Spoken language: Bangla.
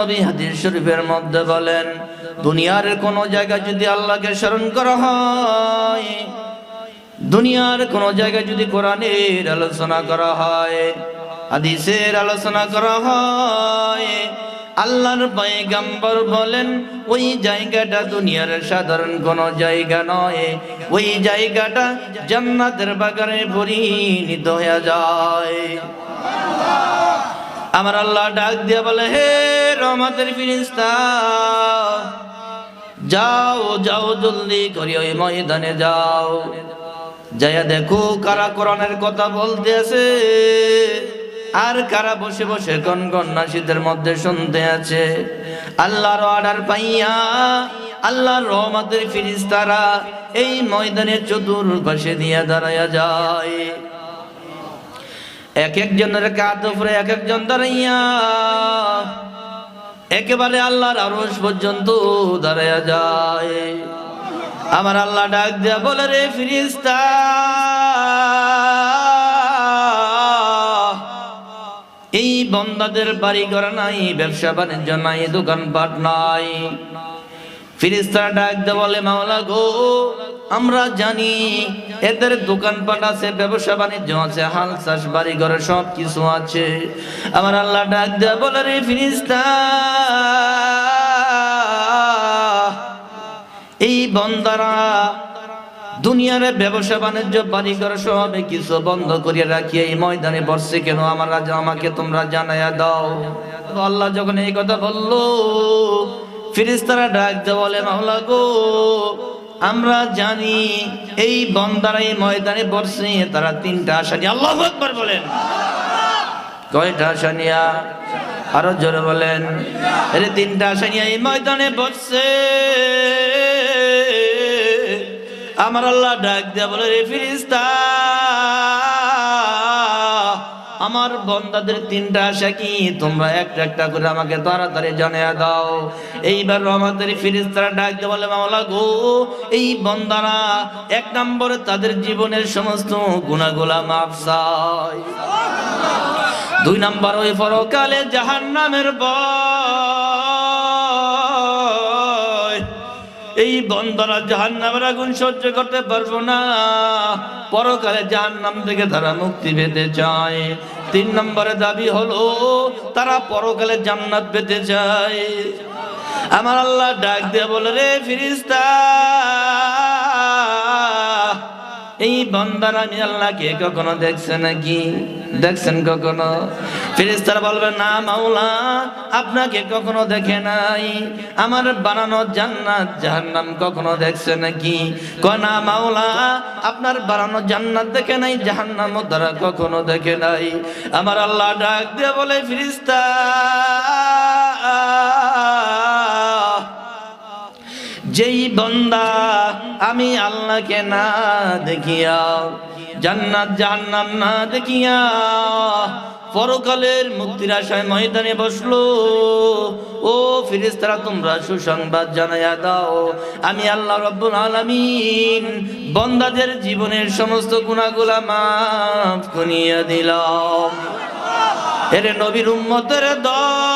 নবী হাদিস শরীফের মধ্যে বলেন, দুনিয়ার কোন জায়গায় যদি আল্লাহকে স্মরণ করা হয়, দুনিয়ার কোন জায়গায় যদি কোরআনের আলোচনা করা হয়, হাদিসের আলোচনা করা হয়, আল্লাহর পয়গম্বর বলেন ওই জায়গাটা দুনিয়ার সাধারণ কোন জায়গা নয়, ওই জায়গাটা জান্নাতের বাগানে পরিণত হয়ে যায়। আমার আল্লাহ ডাক দিয়ে বলে, হে রহমতের ফেরেশতা, যাও যাও জলদি করে ওই ময়দানে যাও, যাইয়া দেখো কারা কোরআনের কথা বলতে আছে আর কারা বসে বসে গনগন নাশিদের মধ্যে শুনতে আছে। আল্লাহর অর্ডার পাইয়া আল্লাহর রহমতের ফেরেশতারা এই ময়দানের চতুর্পাশে দিয়ে দাঁড়ায়া যায়। এক একজনের কাঁধ উপরে এক একজন দাঁড়াইয়া একেবারে আল্লাহর আরশ পর্যন্ত দাঁড়ায়া যায়। আমার আল্লাহ ডাক দিয়া বলে, রে ফেরেশতা, এই বান্দাদের বাড়ি ঘর নাই, ব্যবসা বাণিজ্য নাই, দোকানপাট নাই। ফেরেশতারা ডাক দিয়ে বলে, মাওলা গো, আমরা জানি এদের দোকানপাট আছে, ব্যবসা বাণিজ্য আছে, হাল চাষ বাড়ি ঘরে সব কিছু আছে। আমার আল্লাহ ডাক দিয়ে বলে, রে ফেরেশতা, এই বান্দারা দুনিয়ার ব্যবসা বাণিজ্য বাড়ি ঘর সব কিছু বন্ধ করিয়া রাখি এই ময়দানে বসছে কেন, আমাকে তোমরা জানাইয়া দাও। আল্লাহ যখন এই কথা বললো, ফেরেশতারা ডাক দিয়ে বলে, মাওলা গো, আমরা জানি এই বান্দারা এই ময়দানে বসছে তারা তিনটা আশা নিয়ে। আল্লাহু আকবার বলেন। কয়টা আশা নিয়া? আরো জোরে বলেন। এর তিনটা আশা নিয়ে এই ময়দানে বসছে। আমার আল্লাহ ডাক দিয়া বলে, রে ফেরেশতা, আমার বান্দাদের তিনটা আশা কি, তোমরা একটা একটা করে আমাকে তাড়াতাড়ি জানিয়ে দাও। এইবার আমাদের ফেরেশতারা ডাক দিয়ে বলে, মাওলা গো, এই বান্দারা এক নম্বরে তাদের জীবনের সমস্ত গুনাহগুলা মাফ চায়, দুই নম্বর ওই পরকালে জাহান্নামের ভয়, এই বান্দারা জাহান্নামের আগুন সহ্য করতে পারবো না, পরকালে জাহান্নাম থেকে তারা মুক্তি পেতে চায়। তিন নম্বরে দাবি হলো তারা পরকালে জান্নাত পেতে চায়। আমার আল্লাহ ডাক দিয়ে বলে, রে ফেরেশতা, এই বান্দারা আমি আল্লাহকে কখনো দেখছে নাকি? দেখছেন কখনো? ফেরেশতারা বলবে, না মাওলা, আপনাকে কখনো দেখে নাই। আমার বানানো জান্নাত জাহান্নাম কখনো দেখছে নাকি? কয় না মাওলা, আপনার বানানো জান্নাত দেখে নাই, জাহান্নাম তারা কখনো দেখে নাই। আমার আল্লাহ ডাক দিয়ে বলে, ফেরেশতা, যেই বান্দা আমি আল্লাহকে না দেখিয়া, জান্নাত জাহান্নাম না দেখিয়া পরকালের মুক্তির আশায় ময়দানে বসলো, ও ফেরেশতারা তোমরা সুসংবাদ জানাইয়া দাও, আমি আল্লাহ রাব্বুল আলামিন বান্দাদের জীবনের সমস্ত গুনাহগুলা মাফ করিয়া দিলাম। এর নবীর উম্মতের দল,